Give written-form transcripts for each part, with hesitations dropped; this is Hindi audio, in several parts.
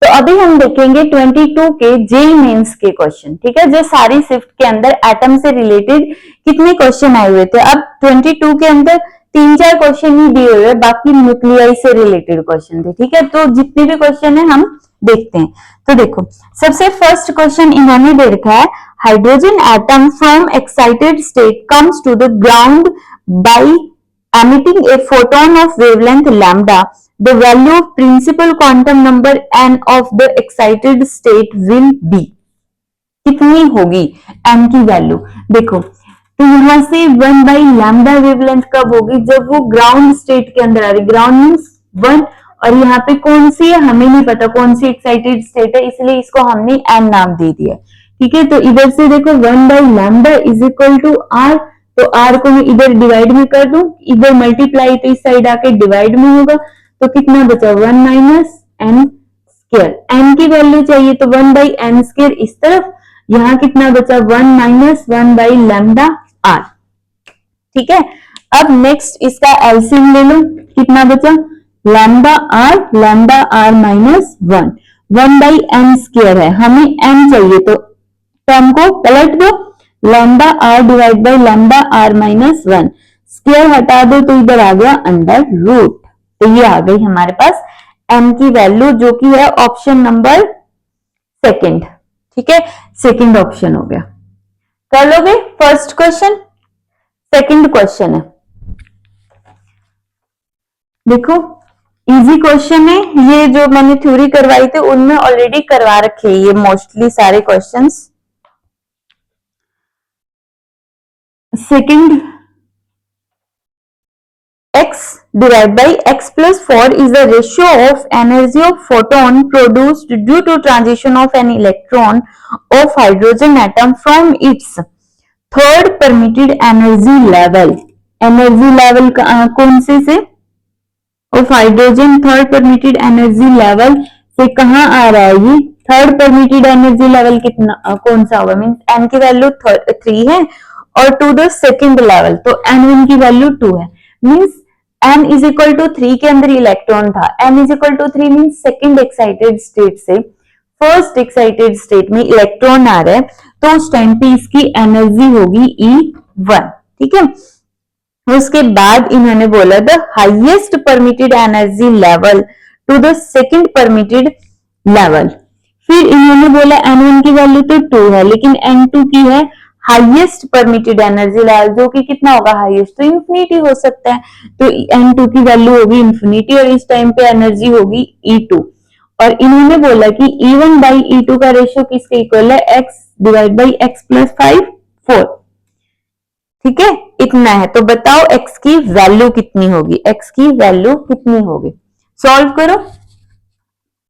अभी हम देखेंगे 22 के जेई मेंस के क्वेश्चन, ठीक है, जो सारी शिफ्ट के अंदर एटम से रिलेटेड कितने क्वेश्चन आए हुए थे। अब 22 के अंदर 3-4 क्वेश्चन ही दिए हुए, बाकी न्यूक्लियाई से रिलेटेड क्वेश्चन थे, ठीक है। तो जितने भी क्वेश्चन है हम देखते हैं। तो देखो, सबसे फर्स्ट क्वेश्चन इन्होंने दे रखा है, hydrogen atom from excited state comes to the ground by emitting a photon of wavelength lambda, the value of principal quantum number n of the excited state will be। कितनी होगी n की वैल्यू? देखो, तो यहां से 1 बाई लैम्डा वेवलेंथ कब होगी? जब वो ग्राउंड स्टेट के अंदर आ रही। ग्राउंड मीन्स 1, और यहाँ पे कौन सी है हमें नहीं पता, कौन सी एक्साइटेड स्टेट है, इसलिए इसको हमने n नाम दे दिया, ठीक है। तो इधर से देखो 1 by lambda is equal to r, तो r को मैं इधर डिवाइड में कर दूं, इधर मल्टीप्लाई तो इस साइड आके डिवाइड में होगा, तो कितना बचा 1 माइनस n स्क्वायर। n की वैल्यू चाहिए तो 1 बाई n स्क्वायर इस तरफ, यहाँ कितना बचा 1 माइनस 1 बाई लैम्डा r, ठीक है। अब नेक्स्ट इसका एलसीएम ले लो, कितना बचा lambda r minus 1 by n square है, हमें n चाहिए तो टर्म को पलट दो, lambda r divide by lambda r minus 1, square हटा दो तो इधर आ गया अंडर रूट। तो ये आ गई हमारे पास n की वैल्यू, जो कि है ऑप्शन नंबर सेकंड, ठीक है, सेकंड ऑप्शन हो गया। कर लोगे फर्स्ट क्वेश्चन? सेकंड क्वेश्चन है, देखो इजी क्वेश्चन है, ये जो मैंने थ्योरी करवाई थी उनमें ऑलरेडी करवा रखे ये मोस्टली सारे questions. Second, x divided by x plus 4 is the ratio of energy of photon produced due to transition of an electron of hydrogen atom from its third permitted energy level। energy level कौन से of hydrogen third permitted energy level से कहाँ आ रहा है ये? थर्ड परमिटेड एनर्जी लेवल कितना कौन सा होगा? मीन्स n की वैल्यू 3 है और टू द सेकेंड लेवल, तो n1 की वैल्यू 2 है, means n is equal to 3 के अंदर इलेक्ट्रॉन था, n is equal to 3 means second excited state से फर्स्ट एक्साइटेड स्टेट में इलेक्ट्रॉन आ रहा है, तो उस टाइम पे इसकी एनर्जी होगी E1, ठीक है। उसके बाद इन्होंने बोला the highest permitted energy level to the second permitted level, फिर इन्होंने बोला n1 की वैल्यू तो 2 है, लेकिन n2 की है हाईएस्ट परमिटेड एनर्जी लेवल, जो कि कितना होगा हाईएस्ट, तो इंफिनिटी हो सकता है, तो n2 की वैल्यू होगी इंफिनिटी और इस टाइम पे एनर्जी होगी E2। और इन्होंने बोला कि E1 बाई E2 का रेशियो किसके इक्वल है? x divide by x plus 5 4, ठीक है, इतना है। तो बताओ x की वैल्यू कितनी होगी? x की वैल्यू कितनी होगी? सॉल्व करो।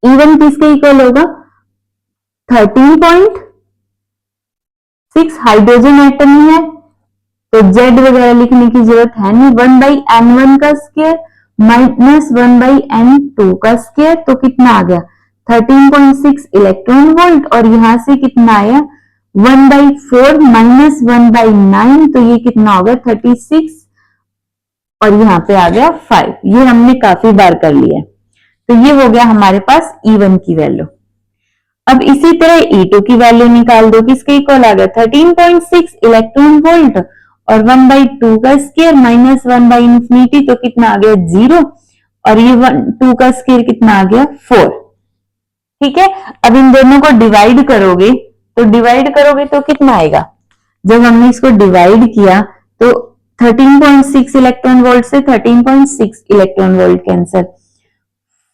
E1 किसके इक्वल होगा? 13.6 हाइड्रोजन एटम ही है, तो Z वगैरह लिखने की जरूरत है नहीं। 1 बाई n1 का स्क्वायर माइनस 1 बाई n2 का स्क्वायर, तो कितना आ गया 13.6 इलेक्ट्रॉन वोल्ट, और यहां से कितना आया 1 बाई 4 माइनस 1 बाई 9, तो ये कितना होगा 36, और यहाँ पे आ गया 5। ये हमने काफी बार कर लिया, तो ये हो गया हमारे पास E1 की वैल्यू। अब इसी तरह E2 की वैल्यू निकाल दो, किसके इक्वल आ गया 13.6 इलेक्ट्रॉन वोल्ट और 1 बाई 2 का स्क्वायर माइनस 1 बाई इंफिनिटी, तो कितना आ गया 0, और ये 2 का स्क्वायर कितना आ गया 4, ठीक है। अब इन दोनों को डिवाइड करोगे तो कितना आएगा? जब हमने इसको डिवाइड किया तो 13.6 इलेक्ट्रॉन वोल्ट से 13.6 इलेक्ट्रॉन वोल्ट कैंसिल,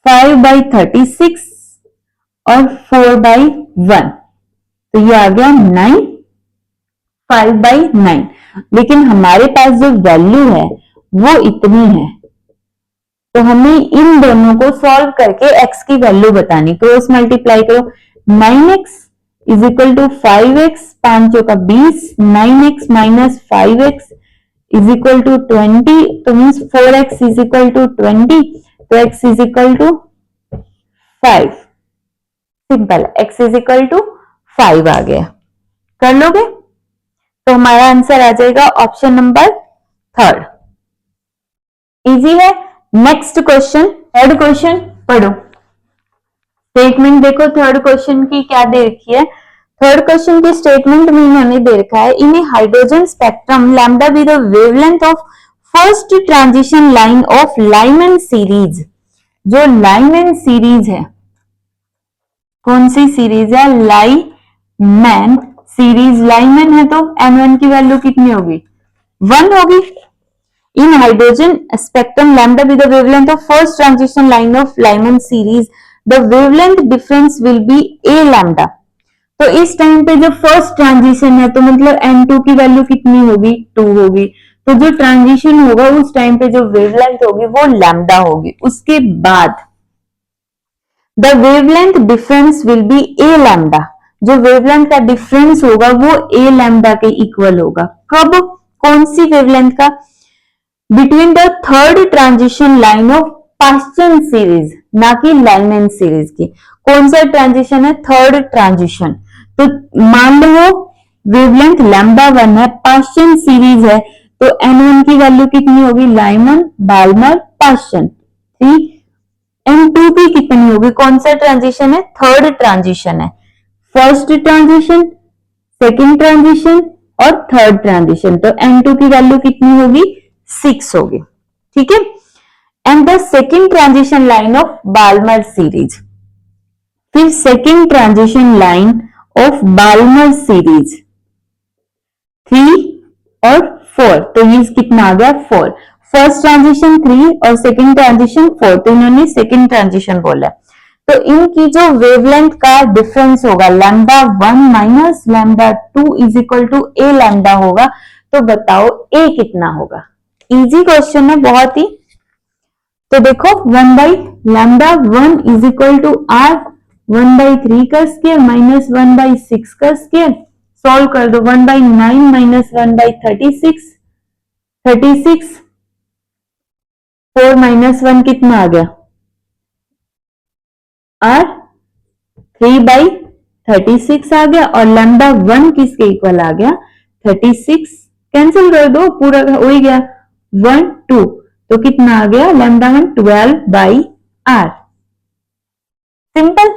5 बाई 36 और 4 बाई 1, तो ये आ गया 9, 5 बाई 9। लेकिन हमारे पास जो वैल्यू है वो इतनी है, तो हमें इन दोनों को सॉल्व करके x की वैल्यू बतानी। क्रॉस मल्टीप्लाई करो, 9x is equal to 5x, 5 का 20, 9x minus 5x is equal to 20, तो means 4x is equal to 20, तो x is equal to 5। Simple, x is equal to 5 आ गया। कर लोगे तो हमारा आंसर आ जाएगा ऑप्शन नंबर 3। इजी है। नेक्स्ट क्वेश्चन, थर्ड क्वेश्चन पढ़ो। स्टेटमेंट देखो थर्ड क्वेश्चन की क्या दे रखी है। थर्ड क्वेश्चन के स्टेटमेंट में हमें दे रखा है in a hydrogen spectrum lambda with the wavelength of first transition line of Lyman series. जो लाइमन सीरीज है, कौन सी सीरीज है? Lyman series. लाइमन है तो n1 की वैल्यू कितनी होगी? 1 होगी। In hydrogen spectrum lambda with the wavelength of first transition line of Lyman series the wavelength difference will be a lambda. तो इस टाइम पे जब फर्स्ट ट्रांजिशन है तो मतलब n2 की वैल्यू कितनी होगी? 2 होगी। तो जो ट्रांजिशन होगा उस टाइम पे जो वेवलेंथ होगी वो लैम्डा होगी। उसके बाद the wavelength difference will be a lambda. जो वेवलेंथ का डिफरेंस होगा वो ए लैम्डा के इक्वल होगा। कब? कौन सी वेवलेंथ का? Between the third transition line of Paschen series, ना कि लाइमन सीरीज की। कौन सा ट्रांजिशन है? Third transition. तो मान लो वेवलेंथ लैम्डा 1 है, पास्चन सीरीज है, तो n1 की वैल्यू कितनी होगी? Lyman, Balmer, Paschen. 3 n2 की कितनी होगी? कौन सा ट्रांजिशन है? थर्ड ट्रांजिशन है। फर्स्ट ट्रांजिशन, सेकंड ट्रांजिशन और थर्ड ट्रांजिशन। तो n2 की वैल्यू कितनी होगी? 6 होगी। ठीक है। And the second transition line of Balmer series. फिर second transition line of Balmer series 3 और 4। तो ये कितना आ गया? 4। फर्स्ट ट्रांजिशन 3 और सेकंड ट्रांजिशन 4, तो इन्होंने सेकंड ट्रांजिशन बोला। तो इनकी जो वेवलेंथ का डिफरेंस होगा lambda 1 minus lambda 2 is equal to a lambda होगा। तो बताओ ए कितना होगा? इजी क्वेश्चन है बहुत ही। तो देखो 1 by lambda 1 is equal to R 1 by 3 का स्क्वायर माइनस 1 बाई 6 का स्क्वायर। सॉल्व कर दो। 1 बाई 9 माइनस 1 बाई 36, 36 4 माइनस 1 कितना आ गया? आर 3 बाई 36 आ गया। और लैम्डा 1 किसके इक्वल आ गया? 36। कैंसिल कर दो, पूरा हो ही गया। 1 2 तो कितना आ गया? Lambda 1 12 by R. Simple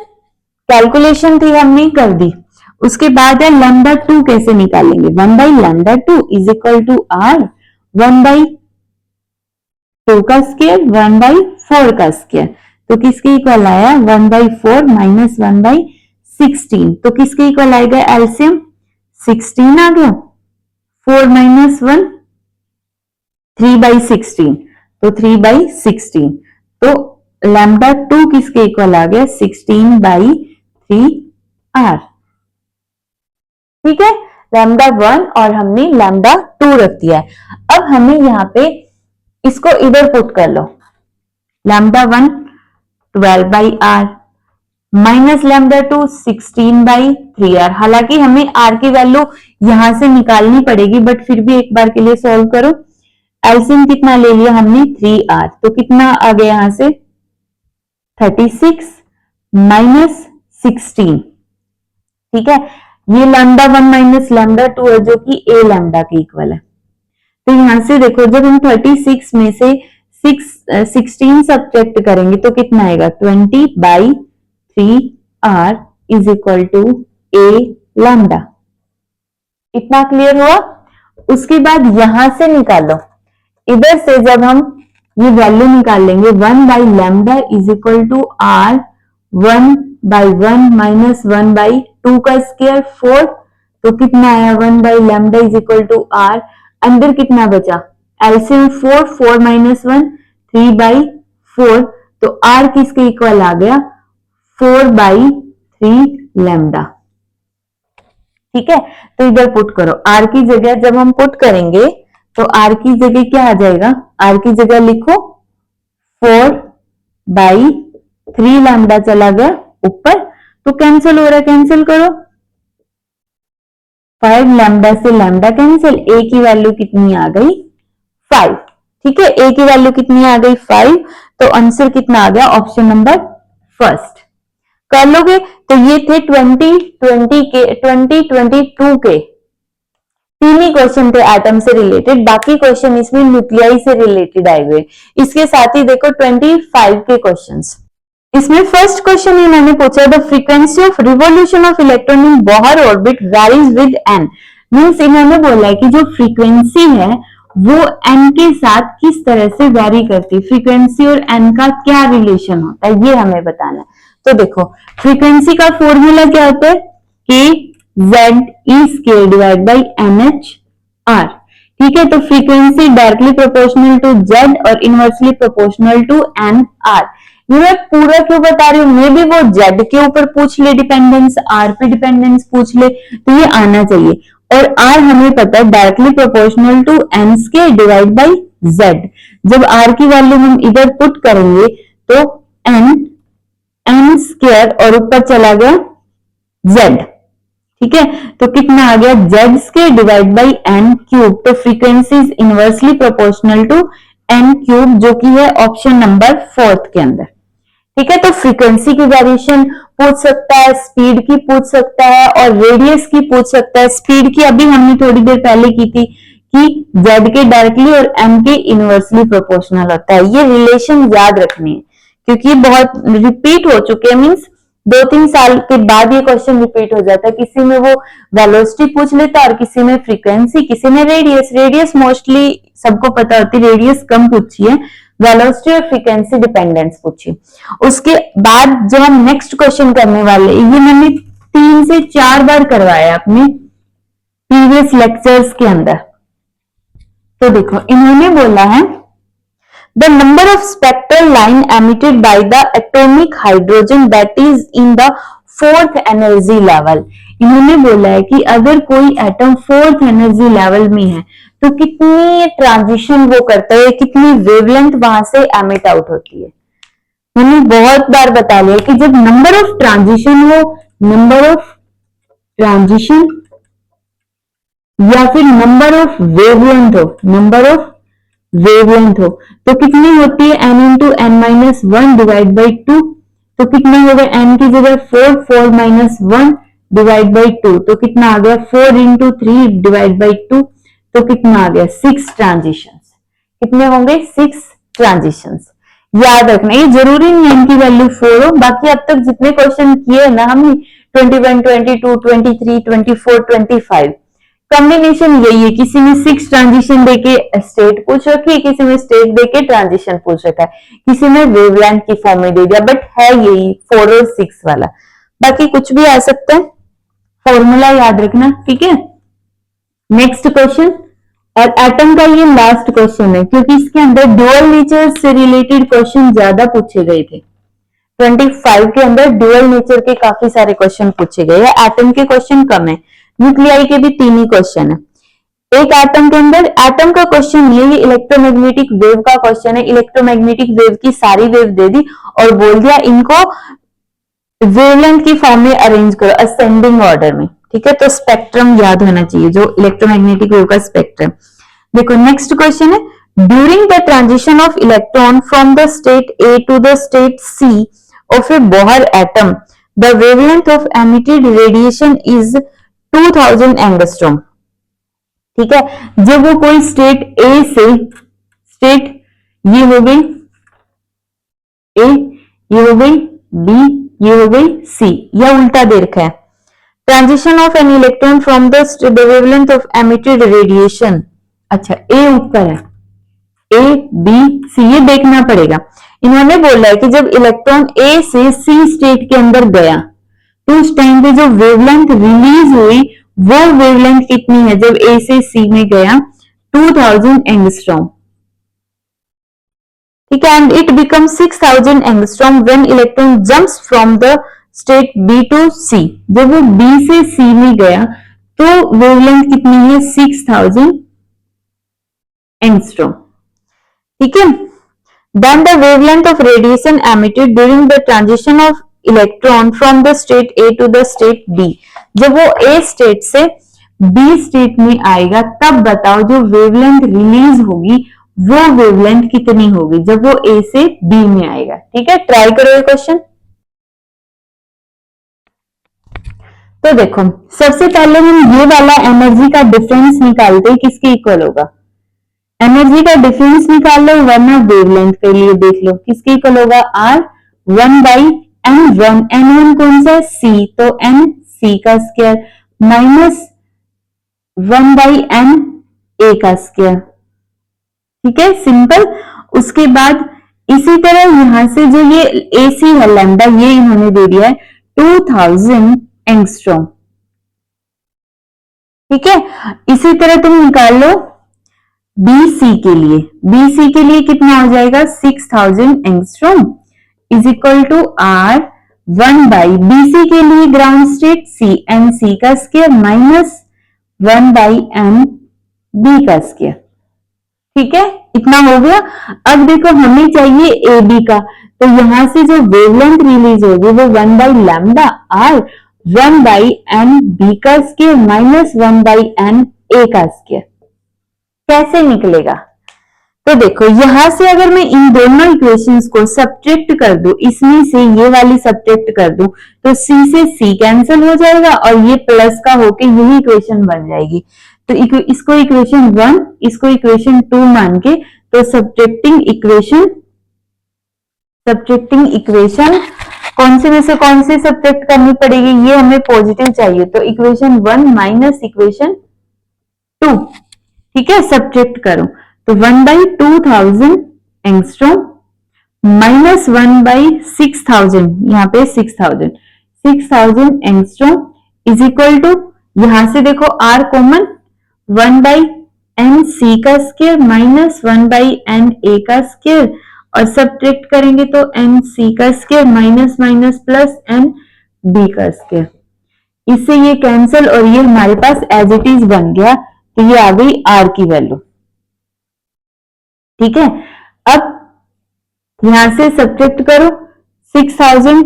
calculation थी, हमने कर दी। उसके बाद है लैम्डा 2 कैसे निकालेंगे? 1 by lambda 2 is equal to R 1 by 2 का स्क्वायर 1 बाई 4 का स्क्वायर। तो किसके इक्वल आया? 1 बाई 4 माइनस 1 बाई 16। तो किसके इक्वल आएगा? एलसीएम 16 आ गया। 4 माइनस 1 3 बाई 16, तो 3 बाई 16। तो लैम्डा 2 किसके इक्वल आ गया? 16 बाई 3 आर। ठीक है। लैम्डा 1 और हमने लैम्डा 2 रख दिया है। अब हमें यहाँ पे इसको इधर पुट कर लो। Lambda 1 12 by R minus lambda 2 16 by 3 R. हालांकि हमें आर की वैल्यू यहां से निकालनी पड़ेगी, बट फिर भी एक बार के लिए सॉल्व करो। एलसीएम कितना ले लिया हमने? 3r। तो कितना आ गया यहां से? 36 माइनस 16। ठीक है। ये लैम्डा 1 माइनस लैम्डा 2 है जो कि ए लैम्डा के इक्वल है। तो यहां से देखो जब हम 36 में से 16 सब्ट्रैक्ट करेंगे तो कितना आएगा? 20 by 3r is equal to a lambda. इतना क्लियर हुआ? उसके बाद यहां से निकालो। इधर से जब हम ये वैल्यू निकालेंगे 1 by lambda is equal to R 1 by 1 minus 1 by 2 का स्क्वायर 4। तो कितना आया? 1 by lambda is equal to R. अंदर कितना बचा? LCM 4 4 minus 1 3 by 4। तो आर किसके इक्वल आ गया? 4 बाई 3 लैम्डा। ठीक है। तो इधर पुट करो। आर की जगह जब हम पुट करेंगे तो आर की जगह क्या आ जाएगा? आर की जगह लिखो 4 बाई 3 लैम्डा चला गया ऊपर, तो कैंसिल हो रहा है, कैंसिल करो। 5 लैम्डा से लैम्डा कैंसिल, ए की वैल्यू कितनी आ गई? 5। ठीक है। ए की वैल्यू कितनी आ गई? 5। तो आंसर कितना आ गया? Option number first. कर लोगे? तो ये थे 2022 के तीन ही क्वेश्चन थे एटम से रिलेटेड। बाकी क्वेश्चन इसमें न्यूक्लियाई से रिलेटेड आए हुए। इसके साथ ही देखो 25 के क्वेश्चंस। इसमें फर्स्ट क्वेश्चन इन्होंने पूछा, the frequency of revolution of electron in Bohr orbit varies with N. Means इन्होंने बोला है कि जो फ्रीक्वेंसी है वो एन के साथ किस तरह से वेरी करती है, फ्रीक्वेंसी और एन का क्या रिलेशन होता है ये हमें बताना है। तो देखो फ्रीक्वेंसी का फॉर्मूला क्या होता है, कि Z E square divide by N H R. ठीक है, तो frequency directly proportional to Z और inversely proportional to N R. मैं पूरा क्यों बता रही हूँ, मे भी वो जेड के ऊपर पूछ ले डिपेंडेंस, आर पे डिपेंडेंस पूछ ले, तो ये आना चाहिए। और आर हमें पता है directly proportional to N square divide by Z. जब आर की वैल्यू हम इधर पुट करेंगे तो एन स्क्वायर और ऊपर चला गया जेड। ठीक है, तो कितना आ गया, Z square divide by N cube. तो frequency is inversely proportional to N cube, जो कि है ऑप्शन नंबर 4 के अंदर। ठीक है, तो फ्रीक्वेंसी की वेरिएशन पूछ सकता है, स्पीड की पूछ सकता है और रेडियस की पूछ सकता है। स्पीड की अभी हमने थोड़ी देर पहले की थी कि जेड के डायरेक्टली और एम के इनवर्सली प्रोपोर्शनल होता है। ये रिलेशन याद रखनी है क्योंकि बहुत रिपीट हो चुके हैं, मीन्स 2-3 साल के बाद ये क्वेश्चन रिपीट हो जाता है। किसी में वो वेलोसिटी पूछ लेता है और किसी में फ्रीक्वेंसी, किसी में रेडियस। रेडियस मोस्टली सबको पता होती है, रेडियस कम पूछी है, वेलोसिटी और फ्रीक्वेंसी डिपेंडेंस पूछी। उसके बाद जो हम नेक्स्ट क्वेश्चन करने वाले, ये मैंने 3 से 4 बार करवाया अपने प्रीवियस लेक्चर्स के अंदर। तो देखो इन्होंने बोला है the number of spectral line emitted by the atomic hydrogen that is in the 4th energy level. इन्होंने बोला है कि अगर कोई एटम 4th एनर्जी लेवल में है तो कितनी ट्रांजिशन वो करता है, कितनी वेवलेंथ वहां से एमिट आउट होती है। मैंने बहुत बार बता लिया कि जब नंबर ऑफ ट्रांजिशन हो, नंबर ऑफ ट्रांजिशन या फिर नंबर ऑफ वेवलेंथ हो, नंबर ऑफ वेवलेंथ हो, तो कितनी होती है, n into N minus 1 divide by 2। तो कितना हो गया, n की जगह 4 माइनस 1 डिवाइड बाई 2, तो कितना आ गया 4 इंटू 3 डिवाइड बाई 2, तो कितना आ गया 6 ट्रांजिशंस। कितने होंगे, 6 ट्रांजिशंस। याद रखना, ये जरूरी नहीं है n की वैल्यू 4 हो, बाकी अब तक जितने क्वेश्चन किए ना हमने 21, 22, 23, 24, 25, कॉम्बिनेशन यही है। किसी में 6 ट्रांजिशन देके स्टेट पूछ रखी है, किसी में स्टेट देके ट्रांजिशन पूछ रखा है, किसी में वेवलेंथ की फॉर्म में दे दिया, बट है यही 4 और 6 वाला। बाकी कुछ भी आ सकता है, फॉर्मूला याद रखना। ठीक है, नेक्स्ट क्वेश्चन, और एटम का ये लास्ट क्वेश्चन है क्योंकि इसके अंदर ड्यूअल नेचर से रिलेटेड क्वेश्चन ज्यादा पूछे गए थे। 25 के अंदर ड्यूअल नेचर के काफी सारे क्वेश्चन पूछे गए हैं, एटम के क्वेश्चन कम है। न्यूक्लियाई के भी 3 ही क्वेश्चन है एक एटम के अंदर। एटम का क्वेश्चन ये इलेक्ट्रोमैग्नेटिक वेव का क्वेश्चन है। इलेक्ट्रोमैग्नेटिक वेव की सारी वेव दे दी और बोल दिया इनको वेवलेंथ की फॉर्म में अरेंज करो असेंडिंग ऑर्डर में। ठीक है, तो स्पेक्ट्रम याद होना चाहिए, जो इलेक्ट्रोमैग्नेटिक वेव का स्पेक्ट्रम। देखो नेक्स्ट क्वेश्चन है, during the transition of electron from the state A to the state C of a Bohr atom the wavelength of emitted radiation is 2000 angstrom. ठीक है, जब वो कोई स्टेट ए से, स्टेट ये हो गई ए, ये हो गई बी, ये हो गई सी, या उल्टा दे रखा है, transition of an electron from the wavelength of emitted radiation. अच्छा, ए ऊपर है, ए बी सी, ये देखना पड़ेगा। इन्होंने बोला है कि जब इलेक्ट्रॉन ए से सी स्टेट के अंदर गया तो उस टाइम पे जो वेवलेंथ रिलीज हुई वो वेवलेंथ कितनी है, जब ए से सी में गया 2000 एंगस्ट्रॉम। ठीक है, and it become 6000 angstrom when electron jumps from the state B to C. जब वो बी से सी में गया तो वेवलेंथ कितनी है, 6000 एंगस्ट्रॉम। ठीक है, then the wavelength of radiation emitted during the transition of electron from the state A to the state B। जब वो A स्टेट से B स्टेट में आएगा तब बताओ जो वेवलेंथ रिलीज होगी वो वेवलेंथ कितनी होगी जब वो A से B में आएगा। ठीक है, ट्राई करो ये क्वेश्चन। तो देखो सबसे पहले हम ये वाला एनर्जी का डिफरेंस निकालते हैं, किसके इक्वल होगा। एनर्जी का डिफरेंस निकाल लो वरना वेवलेंथ के लिए देख लो किसके इक्वल होगा, आर 1/n1, n1 कौन सा है, c, तो n c का स्क्वायर माइनस 1/n a का स्क्वायर। ठीक है, सिंपल। उसके बाद इसी तरह यहां से जो ये AC है लैम्डा, ये इन्होंने दे दिया है 2000 एंगस्ट्रॉम। ठीक है, इसी तरह तुम निकाल लो BC के लिए। BC के लिए कितना हो जाएगा, 6000 angstrom is equal to R 1/BC के लिए ground state C n C का स्क्वायर माइनस 1/n B का स्क्वायर। ठीक है, इतना हो गया। अब देखो हमें चाहिए AB का, तो यहां से जो वेवलेंथ रिलीज होगी वो 1/लैम्डा R 1/n B का स्क्वायर माइनस 1/n A का स्क्वायर। कैसे निकलेगा, तो देखो यहां से अगर मैं इन दोनों इक्वेशंस को सब्ट्रैक्ट कर दूं, इसमें से ये वाली सब्ट्रैक्ट कर दूं, तो C से C कैंसिल हो जाएगा और ये प्लस का होके यही इक्वेशन बन जाएगी। तो इसको इक्वेशन 1, इसको इक्वेशन 2 मान के, तो सब्ट्रैक्टिंग इक्वेशन कौन से में से कौन सी सब्ट्रैक्ट करनी पड़ेगी, ये हमें पॉजिटिव चाहिए, तो इक्वेशन 1 माइनस इक्वेशन 2। ठीक है, सब्ट्रैक्ट करो, तो 1/2000 एंगस्ट्रॉम माइनस 1/6000, यहाँ पे 6000 एंगस्ट्रॉम इज इक्वल टू, यहां से देखो R कॉमन, 1/n C का स्क्वायर माइनस 1/n A का स्क्वायर, और सब्ट्रैक्ट करेंगे तो n C का square minus minus plus n B का स्क्वायर। इससे ये कैंसिल और ये हमारे पास एज इट इज बन गया, तो ये आ गई R की वैल्यू। ठीक है, अब यहां से सब्ट्रैक्ट करो, 6000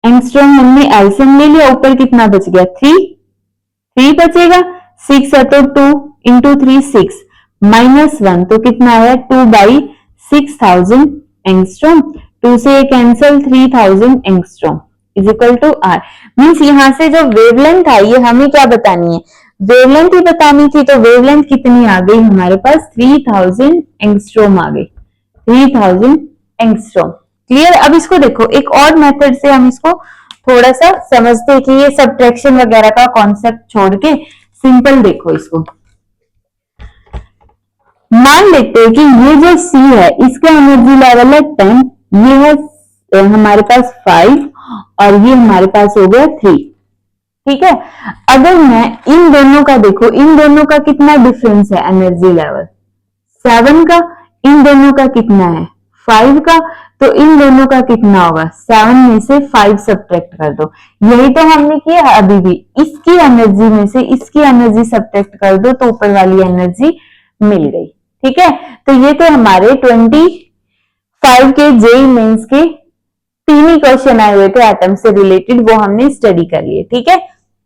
एंगस्ट्रॉम हमने एलसीएम ले लिया, ऊपर कितना बच गया, 3 बचेगा, 6 है तो 2 इंटू 3 6 माइनस 1, तो कितना आया 2/6000 एंगस्ट्रॉम, 2 से ये cancel, 3000 angstrom is equal to R। Means यहां से जो वेवलेंथ आई है हमें क्या बतानी है, वेवलेंथ ही बतानी थी, तो वेवलेंथ कितनी आ गई हमारे पास, 3000 एंगस्ट्रॉम आ गई, 3000 एंगस्ट्रॉम। क्लियर। अब इसको देखो एक और मेथड से हम इसको थोड़ा सा समझते हैं कि ये सब्ट्रैक्शन वगैरह का कॉन्सेप्ट छोड़ के सिंपल देखो इसको। मान लेते हैं कि ये जो C है इसका एनर्जी लेवल है 10, ये है हमारे पास 5 और ये हमारे पास हो गया 3। ठीक है, अगर मैं इन दोनों का देखो, इन दोनों का कितना डिफरेंस है एनर्जी लेवल, 7 का, इन दोनों का कितना है 5 का, तो इन दोनों का कितना होगा, 7 में से 5 सब्ट्रैक्ट कर दो। यही तो हमने किया अभी भी, इसकी एनर्जी में से इसकी एनर्जी सब्ट्रैक्ट कर दो तो ऊपर वाली एनर्जी मिल गई। ठीक है, तो ये तो हमारे 25 के जेईई मेंस के 3 ही क्वेश्चन आए हुए थे एटम से रिलेटेड, वो हमने स्टडी कर लिए। ठीक है,